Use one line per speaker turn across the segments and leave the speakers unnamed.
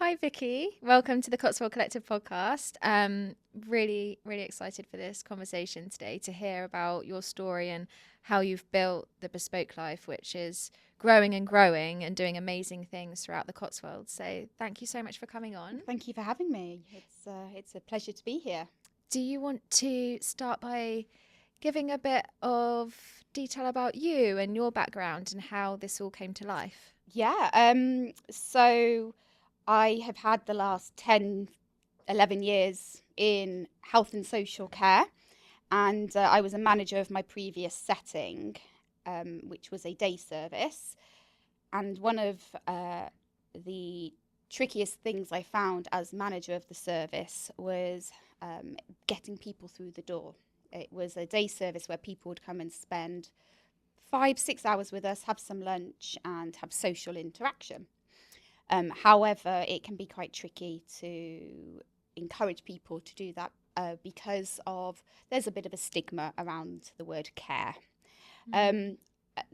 Hi, Vicky. Welcome to the Cotswold Collective podcast. Really, really excited for this conversation today to hear about your story and how you've built the Bespoke Life, which is growing and growing and doing amazing things throughout the Cotswolds. So thank you so much for coming on.
Thank you for having me. It's a pleasure to be here.
Do you want to start by giving a bit of detail about you and your background and how this all came to life?
Yeah, so I have had the last 10, 11 years in health and social care, and I was a manager of my previous setting, which was a day service. And one of the trickiest things I found as manager of the service was getting people through the door. It was a day service where people would come and spend 5, 6 hours with us, have some lunch, and have social interaction. However, it can be quite tricky to encourage people to do that because of there's a bit of a stigma around the word care. Um,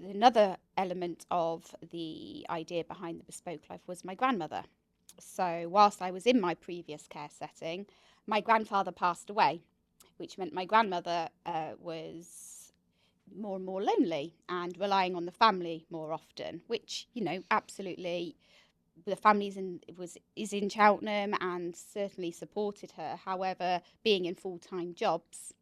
Another element of the idea behind the Bespoke Life was my grandmother. So, whilst I was in my previous care setting, my grandfather passed away, which meant my grandmother was more and more lonely and relying on the family more often, which, absolutely the family's is in Cheltenham and certainly supported her. However, being in full-time jobs,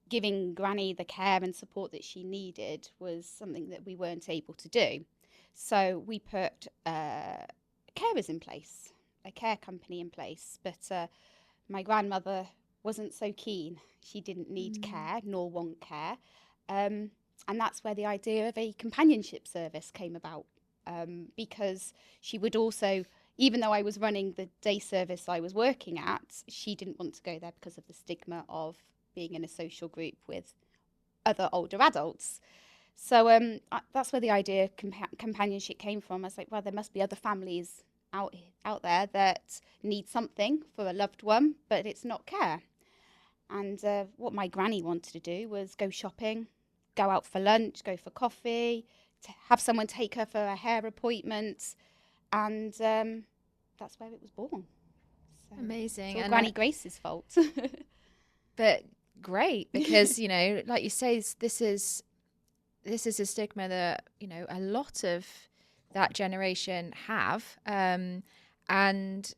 giving Granny the care and support that she needed was something that we weren't able to do. So we put carers in place, a care company in place. But my grandmother wasn't so keen. She didn't need care nor want care. And that's where the idea of a companionship service came about. Because she would also, even though I was running the day service I was working at, she didn't want to go there because of the stigma of being in a social group with other older adults. So that's where the idea of companionship came from. I was like, well, there must be other families out there that need something for a loved one, but it's not care. And what my granny wanted to do was go shopping, go out for lunch, go for coffee, have someone take her for a hair appointment, and that's where it was born. So
Amazing.
it's all
And
Granny Grace's fault.
but great, because like you say, this is a stigma that a lot of that generation have, and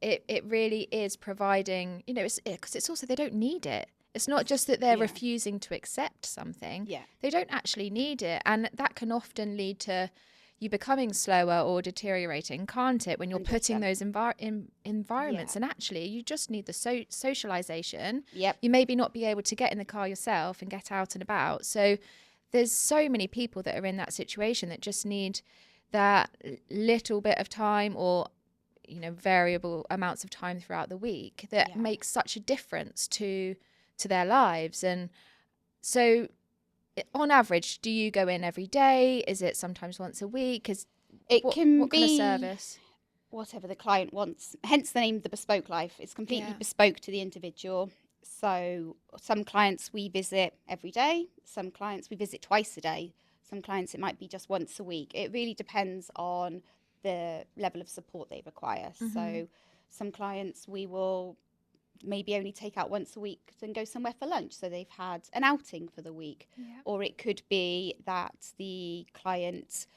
it really is providing, it's because it's also they don't need it. It's not just that they're
Yeah.
refusing to accept something.
Yeah.
They don't actually need it, and that can often lead to you becoming slower or deteriorating, can't it, when you're putting
100%.
those environments.
Yeah.
And actually you just need the socialization.
Yep.
You maybe not be able to get in the car yourself and get out and about. So there's so many people that are in that situation that just need that little bit of time, or variable amounts of time throughout the week, that
Yeah.
makes such a difference to their lives. And so on average, do you go in every day? Is it sometimes once a week?
It can
What kind of
be
service?
whatever the client wants, hence the name The Bespoke Life. It's completely
Yeah.
bespoke to the individual. So some clients we visit every day, some clients we visit twice a day, some clients it might be just once a week. It really depends on the level of support they require.
Mm-hmm.
So some clients we will maybe only take out once a week and go somewhere for lunch, so they've had an outing for the week.
Yeah.
Or it could be that the client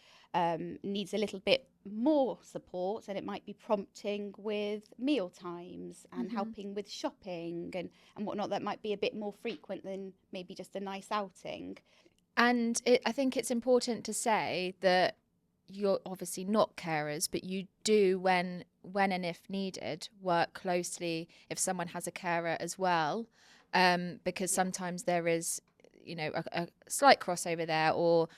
needs a little bit more support, and it might be prompting with meal times and
Mm-hmm.
helping with shopping and whatnot. That might be a bit more frequent than maybe just a nice outing.
And I think it's important to say that you're obviously not carers, but you do, when and if needed, work closely if someone has a carer as well, because
Yeah.
sometimes there is a slight crossover there, or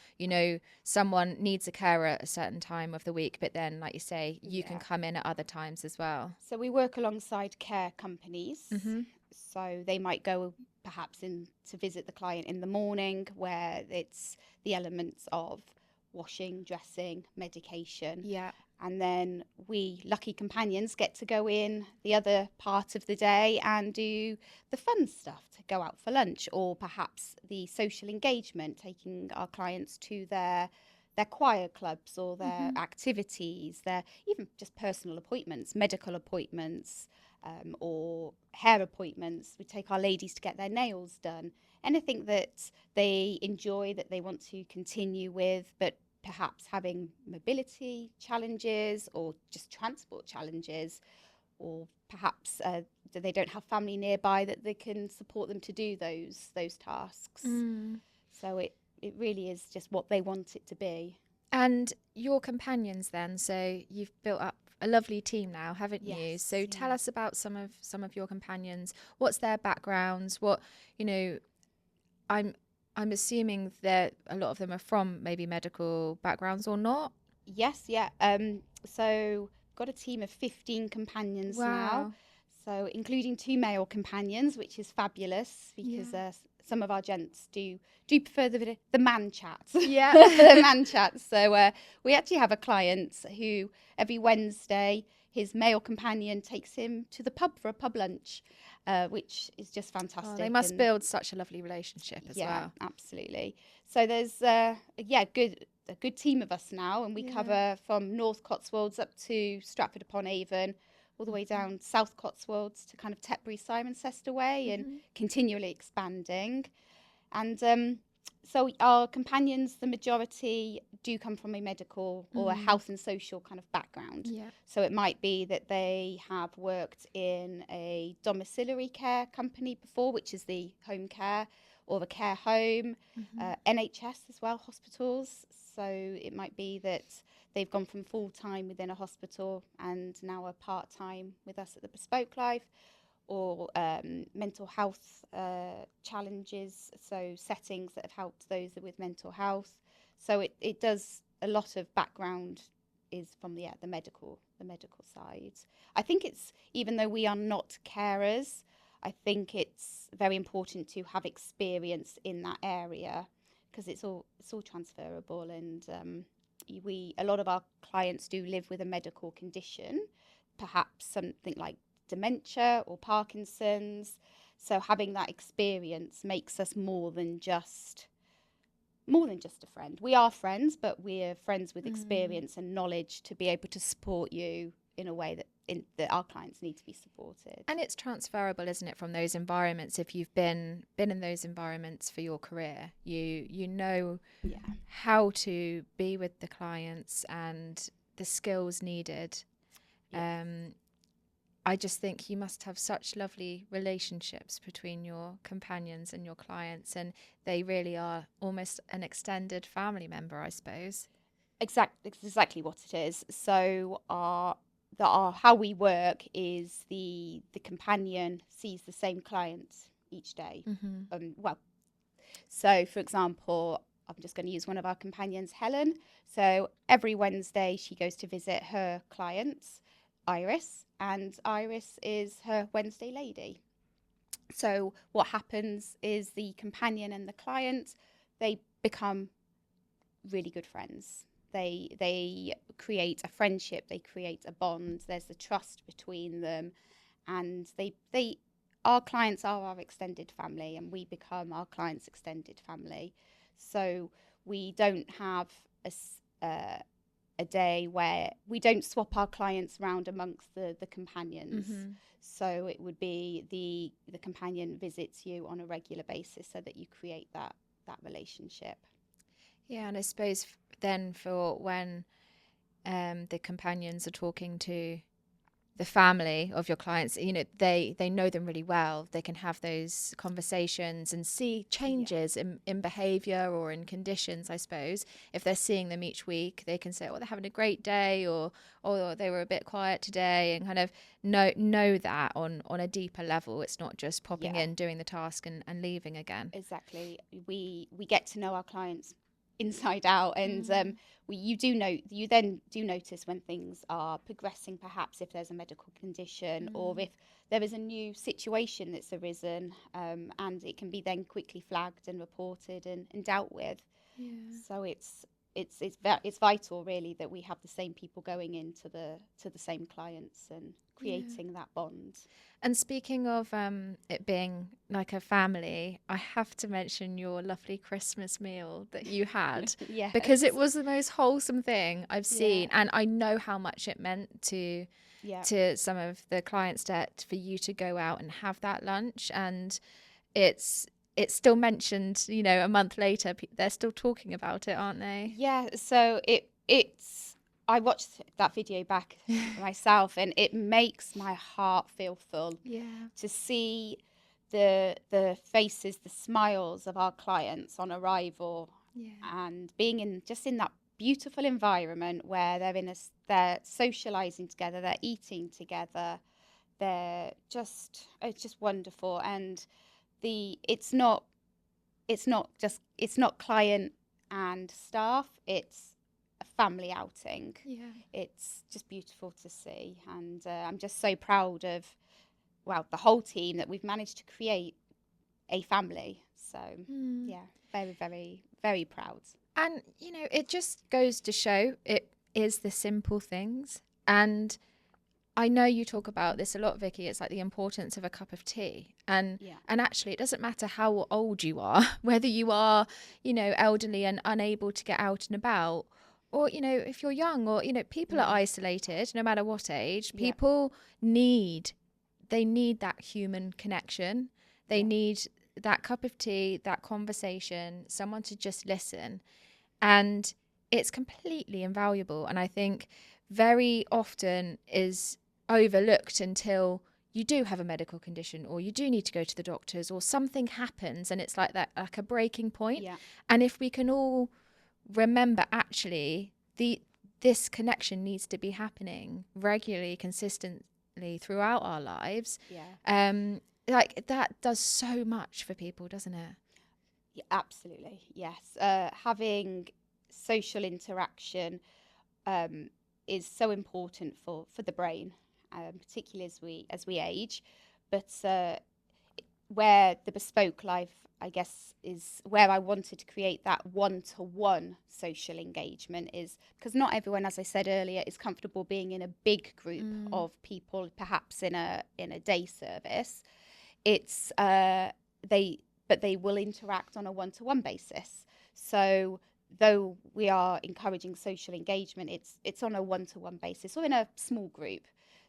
someone needs a carer at a certain time of the week, but then, like you say, you can
Yeah.
come in at other times as well.
So we work alongside care companies.
Mm-hmm.
So they might go perhaps in to visit the client in the morning, where it's the elements of washing, dressing, medication.
Yeah.
And then we lucky companions get to go in the other part of the day and do the fun stuff, to go out for lunch, or perhaps the social engagement, taking our clients to their their choir clubs or their activities, their even just personal appointments, medical appointments, or hair appointments. We take our ladies to get their nails done. Anything that they enjoy, that they want to continue with, but perhaps having mobility challenges or just transport challenges, or perhaps that they don't have family nearby that they can support them to do those tasks. So it really is just what they want it to be.
And your companions then, so you've built up a lovely team now, haven't you?
Yes,
So tell us about some of your companions. What's their backgrounds? What, you know, I'm assuming that a lot of them are from maybe medical backgrounds or not.
Yes, yeah. So got a team of 15 companions now.
Wow.
So including 2 male companions, which is fabulous because some of our gents do prefer the man chat.
Yeah.
The man chat. So we actually have a client who every Wednesday his male companion takes him to the pub for a pub lunch, which is just fantastic.
Oh, they must build such a lovely relationship as well.
Yeah, absolutely. So there's a good team of us now, and we cover from North Cotswolds up to Stratford upon Avon, all the way down South Cotswolds to kind of Tetbury, Cirencester way, and continually expanding. And so our companions, the majority do come from a medical or a health and social kind of background.
Yeah.
So it might be that they have worked in a domiciliary care company before, which is the home care or the care home, NHS as well, hospitals. So it might be that they've gone from full-time within a hospital and now are part-time with us at the Bespoke Life, or mental health challenges, so settings that have helped those with mental health. So it does a lot of background is from the medical side. I think it's, even though we are not carers, I think it's very important to have experience in that area because it's all transferable, and a lot of our clients do live with a medical condition, perhaps something like dementia or Parkinson's. So having that experience makes us more than just a friend. We are friends, but we're friends with experience and knowledge to be able to support you in a way that our clients need to be supported.
And it's transferable, isn't it, from those environments? If you've been in those environments for your career, you know how to be with the clients and the skills needed. Yes. I just think you must have such lovely relationships between your companions and your clients, and they really are almost an extended family member, I suppose.
Exactly what it is. So how we work is the companion sees the same client each day. So for example, I'm just going to use one of our companions, Helen. So every Wednesday she goes to visit her client, Iris, and Iris is her Wednesday lady. So what happens is the companion and the client, they become really good friends. They create a friendship, they create a bond, there's a trust between them, and our clients are our extended family, and we become our clients' extended family. So we don't have a day where we don't swap our clients around amongst the companions. So it would be the companion visits you on a regular basis so that you create that relationship.
Yeah, and I suppose then for when the companions are talking to the family of your clients, you know, they know them really well. They can have those conversations and see changes in behaviour or in conditions, I suppose. If they're seeing them each week, they can say, oh, they're having a great day, or they were a bit quiet today, and kind of know that on a deeper level. It's not just popping in, doing the task and leaving again.
Exactly. We get to know our clients inside out, and you then do notice when things are progressing, perhaps if there's a medical condition or if there is a new situation that's arisen, and it can be then quickly flagged and reported and dealt with. So it's vital really that we have the same people going into the same clients and creating that bond.
And speaking of it being like a family, I have to mention your lovely Christmas meal that you had
Yes.
because it was the most wholesome thing I've seen,
Yeah.
and I know how much it meant to
Yeah.
some of the clients that for you to go out and have that lunch, and it's still mentioned, you know, a month later. They're still talking about it, aren't they?
Yeah, so it's I watched that video back myself, and it makes my heart feel full
Yeah.
to see the faces, the smiles of our clients on arrival,
Yeah.
and being in that beautiful environment where they're socializing together, they're eating together, it's just wonderful. And it's not client and staff, it's a family outing.
Yeah.
It's just beautiful to see, and I'm just so proud of, well, the whole team, that we've managed to create a family. So yeah, very, very, very proud.
And, you know, it just goes to show it is the simple things. And I know you talk about this a lot, Vicky. It's like the importance of a cup of tea.
Yeah.
And actually, it doesn't matter how old you are, whether you are, you know, elderly and unable to get out and about, or, you know, if you're young, or, you know, people are isolated, no matter what age.
Yeah.
People they need that human connection. They need that cup of tea, that conversation, someone to just listen. And it's completely invaluable. And I think very often is overlooked until you do have a medical condition, or you do need to go to the doctors, or something happens and it's like that, like a breaking point.
Yeah.
And if we can all remember, actually, this connection needs to be happening regularly, consistently throughout our lives.
Yeah.
Like that does so much for people, doesn't it?
Yeah, absolutely. Yes. Having social interaction is so important for the brain, particularly as we age. But where the Bespoke Life, I guess, is where I wanted to create that one-to-one social engagement, is because not everyone, as I said earlier, is comfortable being in a big group of people, perhaps in a day service. It's but they will interact on a one-to-one basis. So though we are encouraging social engagement, it's on a one-to-one basis or in a small group.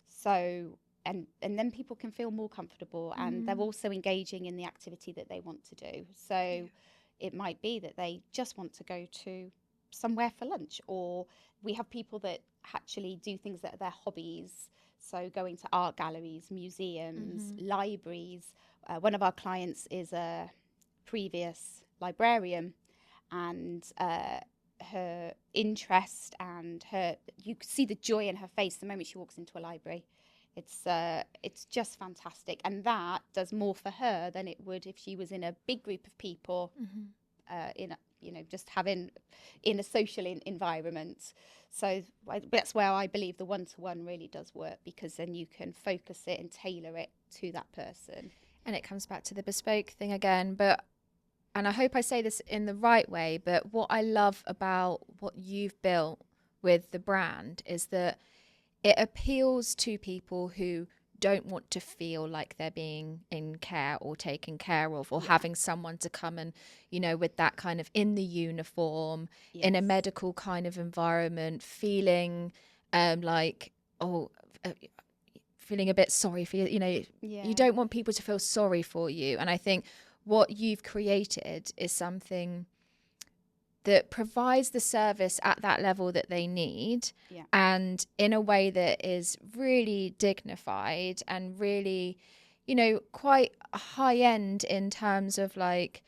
So and then people can feel more comfortable, and they're also engaging in the activity that they want to do. So it might be that they just want to go to somewhere for lunch, or we have people that actually do things that are their hobbies. So going to art galleries, museums, libraries. One of our clients is a previous librarian, and her interest and you see the joy in her face the moment she walks into a library. It's just fantastic, and that does more for her than it would if she was in a big group of people, just having in a social environment. So that's where I believe the one-to-one really does work, because then you can focus it and tailor it to that person.
And it comes back to the bespoke thing again, and I hope I say this in the right way, but what I love about what you've built with the brand is that it appeals to people who don't want to feel like they're being in care or taken care of, or having someone to come and, you know, with that kind of in the uniform, in a medical kind of environment, feeling like, feeling a bit sorry for you. You know, you don't want people to feel sorry for you. And I think what you've created is something that provides the service at that level that they need, and in a way that is really dignified and really, you know, quite high end in terms of like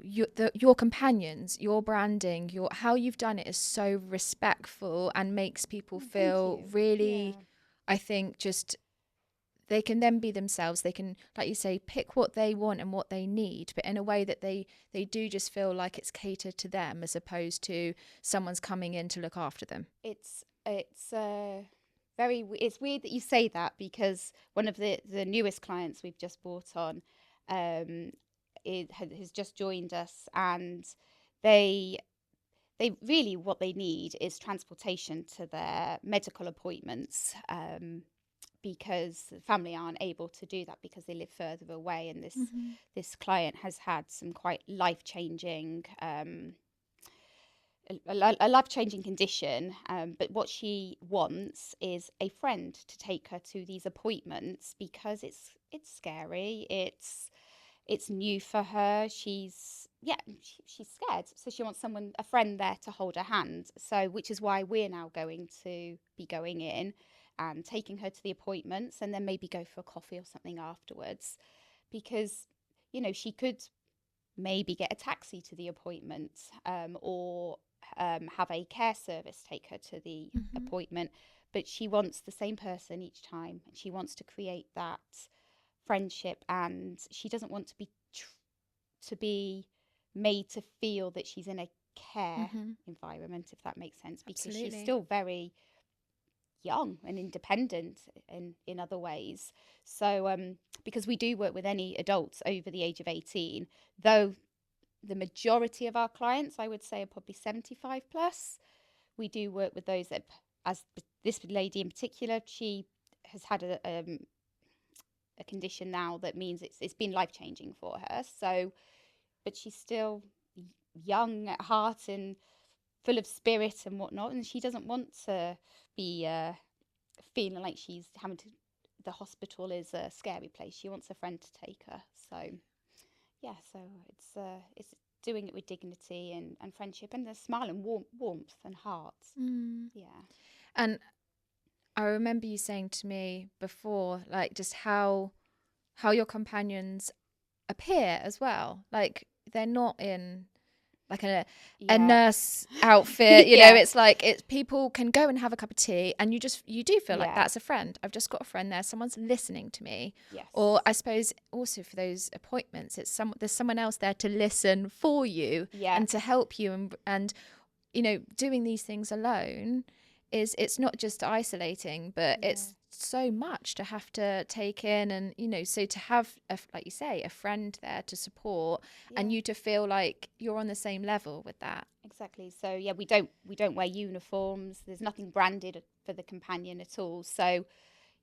your companions, your branding, how you've done it is so respectful and makes people feel really, I think, just they can then be themselves. They can, like you say, pick what they want and what they need, but in a way that they do just feel like it's catered to them, as opposed to someone's coming in to look after them.
It's weird that you say that, because one of the newest clients we've just brought on has just joined us, and they what they need is transportation to their medical appointments, because the family aren't able to do that because they live further away, and this client has had some quite life-changing a life-changing condition, but what she wants is a friend to take her to these appointments, because it's scary, it's new for her. She's scared, so she wants a friend there to hold her hand. So, which is why we're now going to be going in and taking her to the appointments, and then maybe go for a coffee or something afterwards, because she could maybe get a taxi to the appointment, or have a care service take her to the appointment, but she wants the same person each time, and she wants to create that friendship, and she doesn't want to be made to feel that she's in a care environment, if that makes sense, because
Absolutely.
she's still very young and independent in other ways. So because we do work with any adults over the age of 18, though the majority of our clients, I would say, are probably 75 plus, we do work with those that, as this lady in particular, she has had a condition now that means it's been life-changing for her. So, but she's still young at heart and full of spirit and whatnot, and she doesn't want to be feeling like she's having to, the hospital is a scary place. She wants a friend to take her. So yeah, so it's doing it with dignity and friendship, and a smile and warmth and heart. Yeah.
And I remember you saying to me before, like, just how your companions appear as well. Like, they're not in like a nurse outfit, you know. It's like, it's people can go and have a cup of tea, and you do feel like that's a friend. I've just got a friend there, someone's listening to me. Or I suppose also for those appointments, there's someone else there to listen for you and to help you, and doing these things alone it's not just isolating, but it's so much to have to take in, and so to have like you say, a friend there to support, and you to feel like you're on the same level with that.
Exactly. So we don't wear uniforms. There's nothing branded for the companion at all. So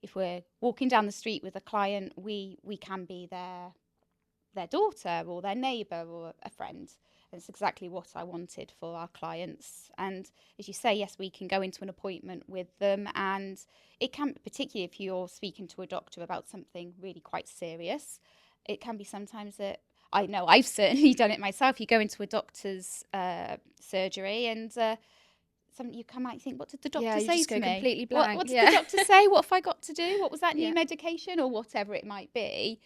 if we're walking down the street with a client, we can be their daughter or their neighbour or a friend. And it's exactly what I wanted for our clients. And as you say, yes, we can go into an appointment with them, and it can, particularly if you're speaking to a doctor about something really quite serious, it can be sometimes that, I know I've certainly done it myself, you go into a doctor's surgery, and you come out, you think, what did the doctor say
just
to
go
me?
completely blank.
What did the doctor say? What have I got to do? What was that new medication, or whatever it might be?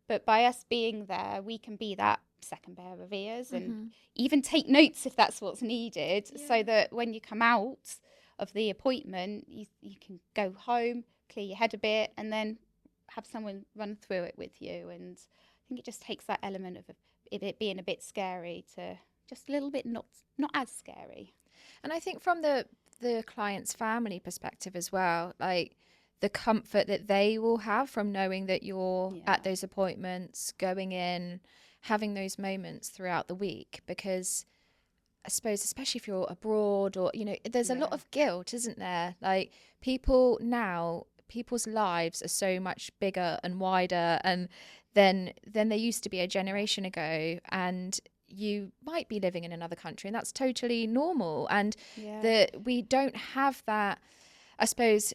But by us being there, we can be that second pair of ears, and even take notes if that's what's needed, so that when you come out of the appointment, you can go home, clear your head a bit, and then have someone run through it with you. And I think it just takes that element of it being a bit scary to just a little bit not as scary.
And I think from the client's family perspective as well, like the comfort that they will have from knowing that you're at those appointments, going in, having those moments throughout the week. Because I suppose, especially if you're abroad, or there's a lot of guilt, isn't there? Like, people's lives are so much bigger and wider and than they used to be a generation ago, and you might be living in another country, and that's totally normal. And we don't have that, I suppose,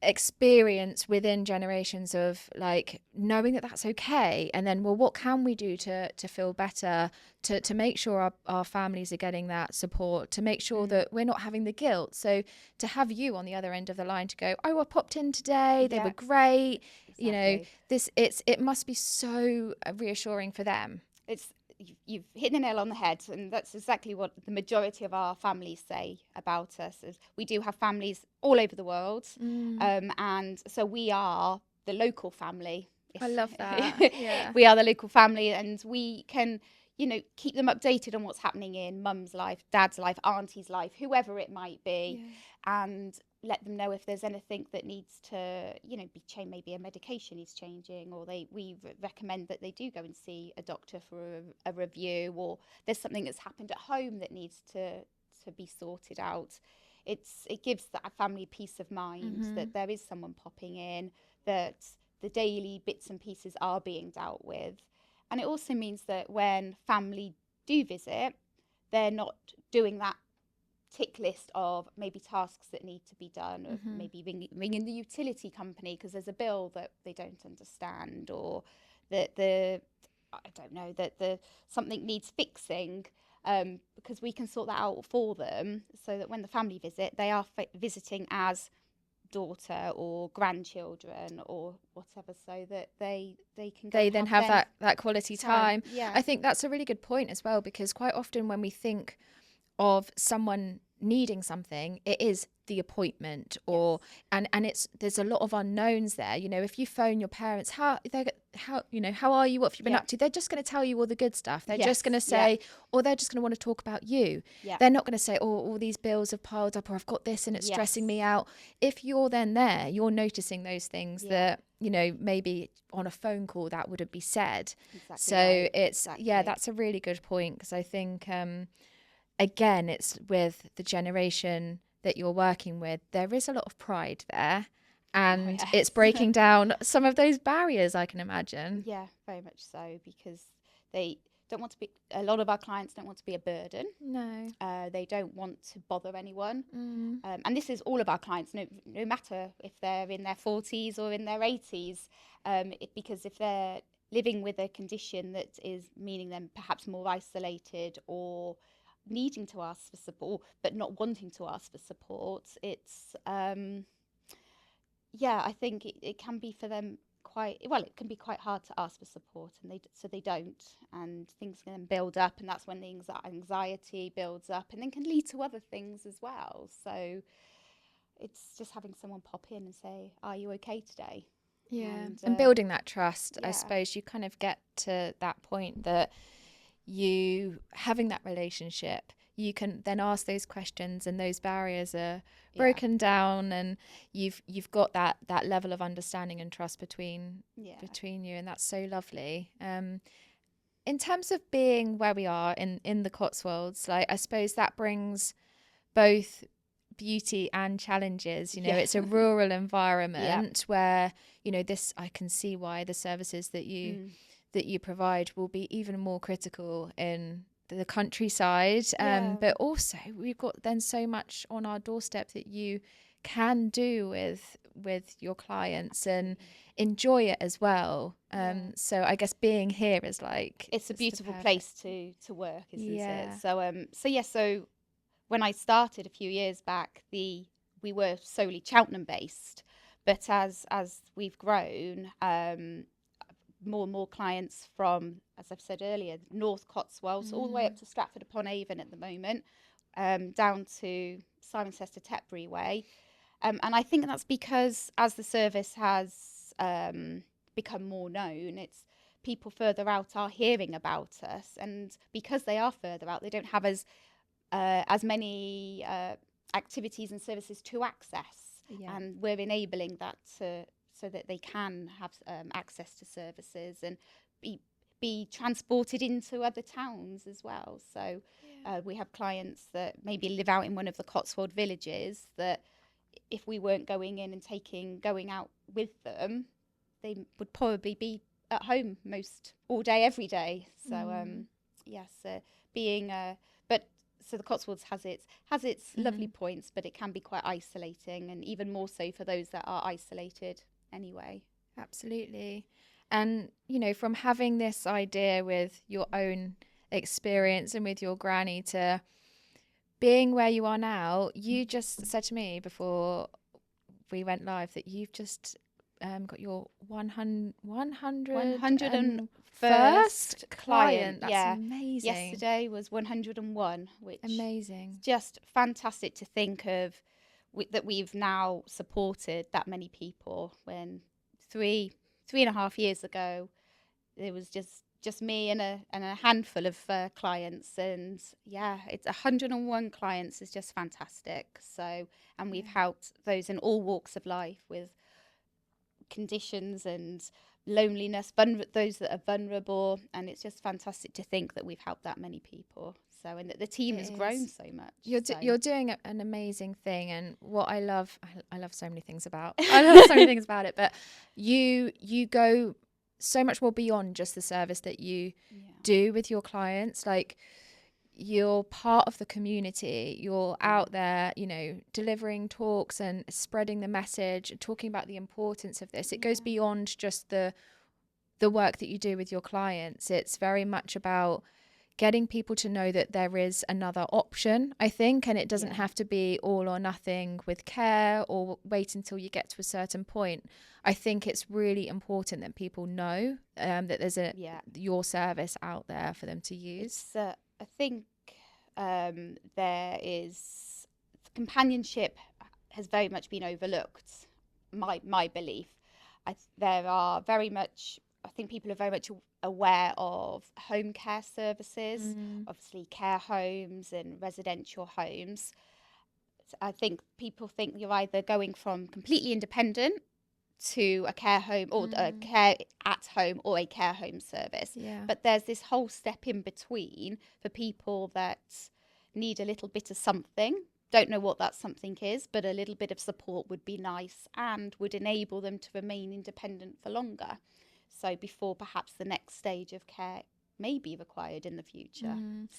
experience within generations of like knowing that that's okay, and then, well, what can we do to feel better, to make sure our families are getting that support, to make sure that we're not having the guilt. So to have you on the other end of the line to go, oh, I popped in today, they were great, it must be so reassuring for them.
You've hit the nail on the head, and that's exactly what the majority of our families say about us. Is we do have families all over the world, and so we are the local family.
I love that.
We are the local family, and we can keep them updated on what's happening in mum's life, dad's life, auntie's life, whoever it might be. And let them know if there's anything that needs to, be changed. Maybe a medication is changing, or we recommend that they do go and see a doctor for a review, or there's something that's happened at home that needs to be sorted out. It gives that family peace of mind that there is someone popping in, that the daily bits and pieces are being dealt with. And it also means that when family do visit, they're not doing that tick list of maybe tasks that need to be done, or maybe ringing the utility company because there's a bill that they don't understand, or that something needs fixing, because we can sort that out for them, so that when the family visit, they are visiting as daughter or grandchildren or whatever, so that they can go
they
and
then have that quality time.
Yeah,
I think that's a really good point as well, because quite often when we think of someone needing something, it is the appointment, or and there's a lot of unknowns there. If you phone your parents, how are you, what have you been up to, they're just going to tell you all the good stuff. They're just going to say, or they're just going to want to talk about you. They're not going to say, oh, all these bills have piled up, or I've got this and it's stressing me out. If you're then there, you're noticing those things that maybe on a phone call that wouldn't be said. That's a really good point, because I think again, it's with the generation that you're working with, there is a lot of pride there, and it's breaking down some of those barriers, I can imagine.
Yeah, very much so, because they don't want to be, a lot of our clients don't want to be a burden.
No.
They don't want to bother anyone. And this is all of our clients, no matter if they're in their 40s or in their 80s, because if they're living with a condition that is meaning them perhaps more isolated, or needing to ask for support but not wanting to ask for support, it's I think it can be for them it can be quite hard to ask for support, and they don't, and things can then build up, and that's when the anxiety builds up and then can lead to other things as well. So it's just having someone pop in and say, are you okay today?
And building that trust. I suppose you kind of get to that point that you having that relationship, you can then ask those questions, and those barriers are broken down, and you've got that level of understanding and trust between you, and that's so lovely. In terms of being where we are in the Cotswolds, like, I suppose that brings both beauty and challenges. It's a rural environment where this, I can see why the services that you provide will be even more critical in the countryside. But also we've got then so much on our doorstep that you can do with your clients and enjoy it as well. So I guess being here is like,
it's a beautiful place to work, isn't it? So when I started a few years back, we were solely Cheltenham based, but as we've grown, more and more clients from, as I've said earlier, North Cotswolds, all the way up to Stratford upon Avon at the moment, down to Cirencester Tetbury way. And I think that's because as the service has become more known, it's people further out are hearing about us, and because they are further out, they don't have as many activities and services to access, and we're enabling that so that they can have access to services and be transported into other towns as well. So we have clients that maybe live out in one of the Cotswold villages that if we weren't going in and going out with them, they would probably be at home all day, every day. So so the Cotswolds has its lovely points, but it can be quite isolating, and even more so for those that are isolated anyway.
Absolutely. And from having this idea with your own experience and with your granny to being where you are now, you just said to me before we went live that you've just got your 101st client. That's amazing.
Yesterday was 101, which
amazing.
Is just fantastic to think of, that we've now supported that many people, when 3.5 years ago there was just just me and a handful of clients, and it's 101 clients is just fantastic. So, and we've helped those in all walks of life with conditions and loneliness, those that are vulnerable, and it's just fantastic to think that we've helped that many people. So, and that the team has grown so much.
You're doing an amazing thing, and what I love so many things about it, but you go so much more beyond just the service that you do with your clients. Like, you're part of the community, you're out there, you know, delivering talks and spreading the message, talking about the importance of this. It goes beyond just the work that you do with your clients. It's very much about getting people to know that there is another option, I think, and it doesn't have to be all or nothing with care or wait until you get to a certain point. I think it's really important that people know that there's your service out there for them to use.
I think there is companionship has very much been overlooked. My belief, I think people are very much aware of home care services, obviously care homes and residential homes. I think people think you're either going from completely independent to a care home or a care at home or a care home service. But there's this whole step in between for people that need a little bit of something, don't know what that something is, but a little bit of support would be nice and would enable them to remain independent for longer. So before perhaps the next stage of care may be required in the future.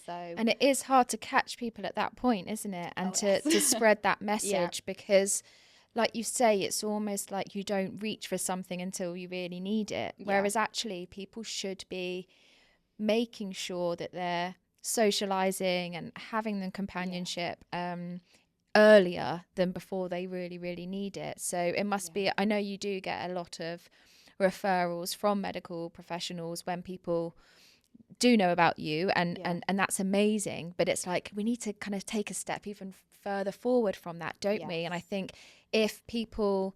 And it is hard to catch people at that point, isn't it? And to spread that message because, like you say, it's almost like you don't reach for something until you really need it. Whereas actually people should be making sure that they're socializing and having the companionship earlier than before they really, really need it. So it must be, I know you do get a lot of referrals from medical professionals when people do know about you and that's amazing, but it's like we need to kind of take a step even further forward from that, don't we? And I think if people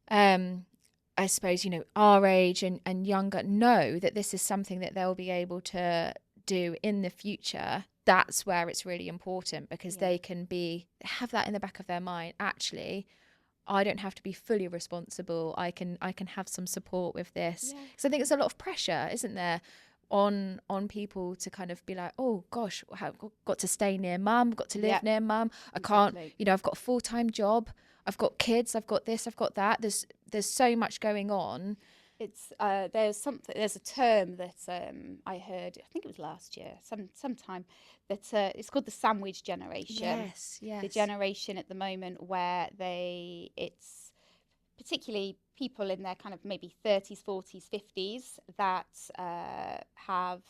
I suppose, you know, our age and younger know that this is something that they'll be able to do in the future, that's where it's really important, because they can have that in the back of their mind. Actually, I don't have to be fully responsible. I can have some support with this. Because I think there's a lot of pressure, isn't there, on people to kind of be like, oh gosh, I've got to stay near mum, got to live near mum. I can't, you know, I've got a full-time job, I've got kids, I've got this, I've got that. There's so much going on.
It's there's a term that I heard, I think it was last year, sometime, that it's called the sandwich generation.
Yes.
The generation at the moment where it's particularly people in their kind of maybe 30s, 40s, 50s that have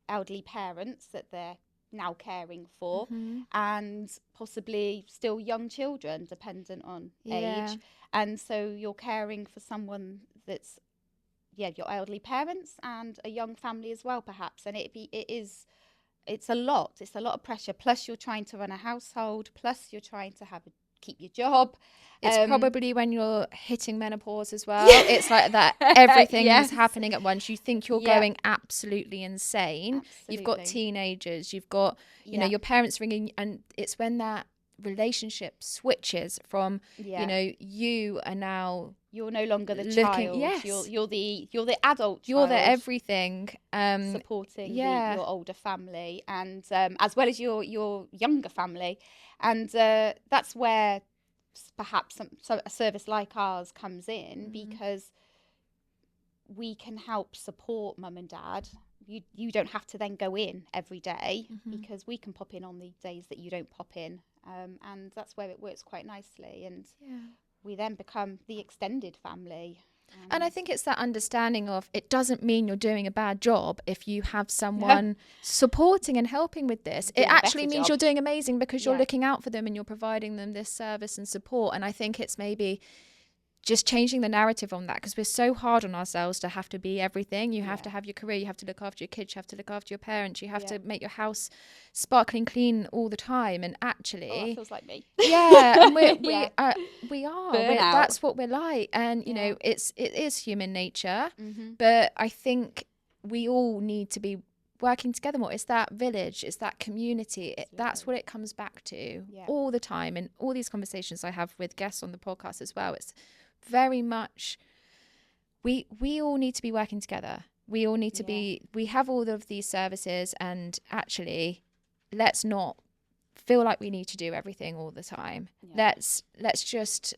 elderly parents that they're now caring for, and possibly still young children, dependent on age. And so you're caring for someone that's your elderly parents and a young family as well, perhaps. And it's a lot of pressure. Plus you're trying to run a household, plus you're trying to keep your job.
It's probably when you're hitting menopause as well. It's like that everything is happening at once. You think you're going absolutely insane. You've got teenagers, you've got you know, your parents ringing, and it's when that relationship switches from you know, you are now,
you're no longer the child. You're the adult child.
You're the everything,
supporting your older family, and as well as your younger family, and that's where perhaps a service like ours comes in, because we can help support mum and dad. You don't have to then go in every day, because we can pop in on the days that you don't pop in, and that's where it works quite nicely, and we then become the extended family.
And I think it's that understanding of, it doesn't mean you're doing a bad job if you have someone supporting and helping with this. It actually means you're doing amazing, because you're looking out for them and you're providing them this service and support. And I think it's maybe just changing the narrative on that, because we're so hard on ourselves to have to be everything. You have to have your career, you have to look after your kids, you have to look after your parents, you have to make your house sparkling clean all the time. And actually,
that feels like me.
And we are. That's what we're like. And you know, it is human nature. But I think we all need to be working together more. It's that village, it's that community. That's what it comes back to all the time. And all these conversations I have with guests on the podcast as well, it's very much, we all need to be working together. We all need to be, we have all of these services, and actually let's not feel like we need to do everything all the time. Let's just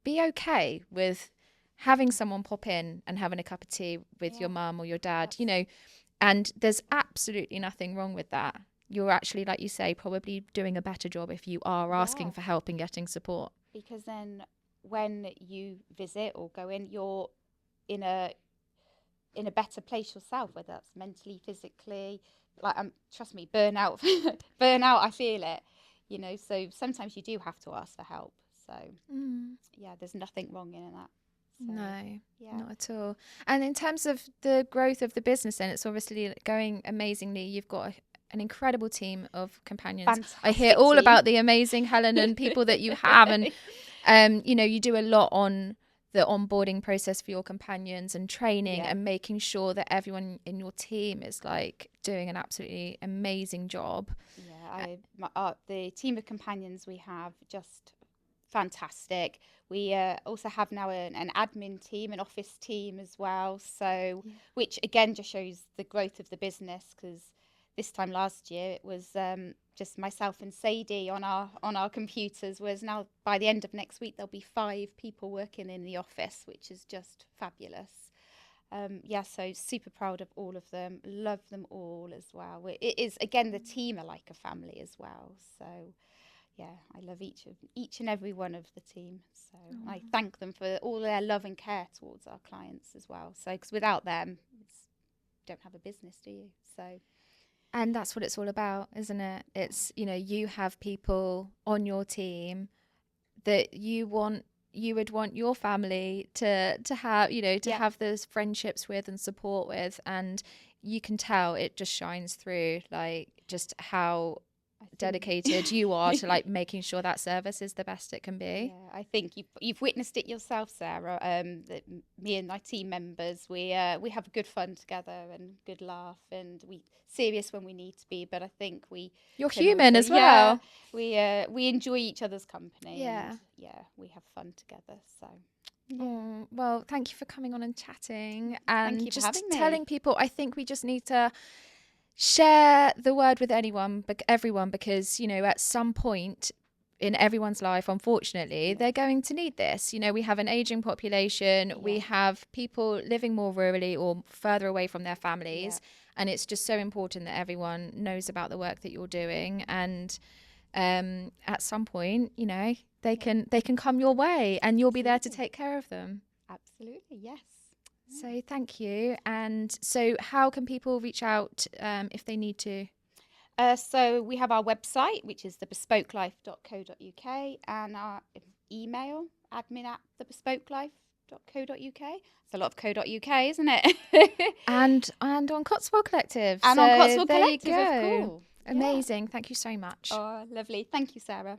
be okay with having someone pop in and having a cup of tea with your mum or your dad, you know, and there's absolutely nothing wrong with that. You're actually, like you say, probably doing a better job if you are asking for help and getting support.
Because then when you visit or go in, you're in a better place yourself, whether that's mentally, physically. Like, trust me, burnout, I feel it, you know, so sometimes you do have to ask for help. So, there's nothing wrong in that. So,
no, not at all. And in terms of the growth of the business, then it's obviously going amazingly. You've got an incredible team of companions.
Fantastic
I hear all
team.
about the amazing Helen and people that you have, and you know, you do a lot on the onboarding process for your companions and training and making sure that everyone in your team is like doing an absolutely amazing job.
The team of companions we have, just fantastic. We also have now an admin team, an office team as well, so which again just shows the growth of the business, because this time last year it was just myself and Sadie on our computers, whereas now by the end of next week there'll be 5 people working in the office, which is just fabulous. So super proud of all of them, love them all as well. It is, again, the team are like a family as well, so I love each and every one of the team. So I thank them for all their love and care towards our clients as well. So, because without them, you don't have a business, do you? So,
and that's what it's all about, isn't it? It's, you know, you have people on your team that you would want your family to have, you know, to have those friendships with and support with, and you can tell it just shines through, like, just how dedicated you are to like making sure that service is the best it can be.
I think you've witnessed it yourself, Sarah. That me and my team members, we have good fun together and good laugh, and we serious when we need to be. But I think you're
human as well.
We enjoy each other's company. And, we have fun together. So.
Well, thank you for coming on and chatting, and
thank you
just
for having me.
Telling people. I think we just need to share the word with everyone, because, you know, at some point in everyone's life, unfortunately, they're going to need this. You know, we have an aging population, we have people living more rurally or further away from their families, and it's just so important that everyone knows about the work that you're doing, and at some point, you know, they can come your way, and you'll be there to take care of them.
Absolutely, yes.
So thank you. And so how can people reach out if they need to?
So we have our website, which is thebespokelife.co.uk, and our email, admin@thebespokelife.co.uk. It's a lot of co.uk, isn't it?
and on Cotswold Collective.
And
so
on Cotswold
there
Collective,
you go.
of course.
Amazing. Thank you so much.
Oh, lovely. Thank you, Sarah.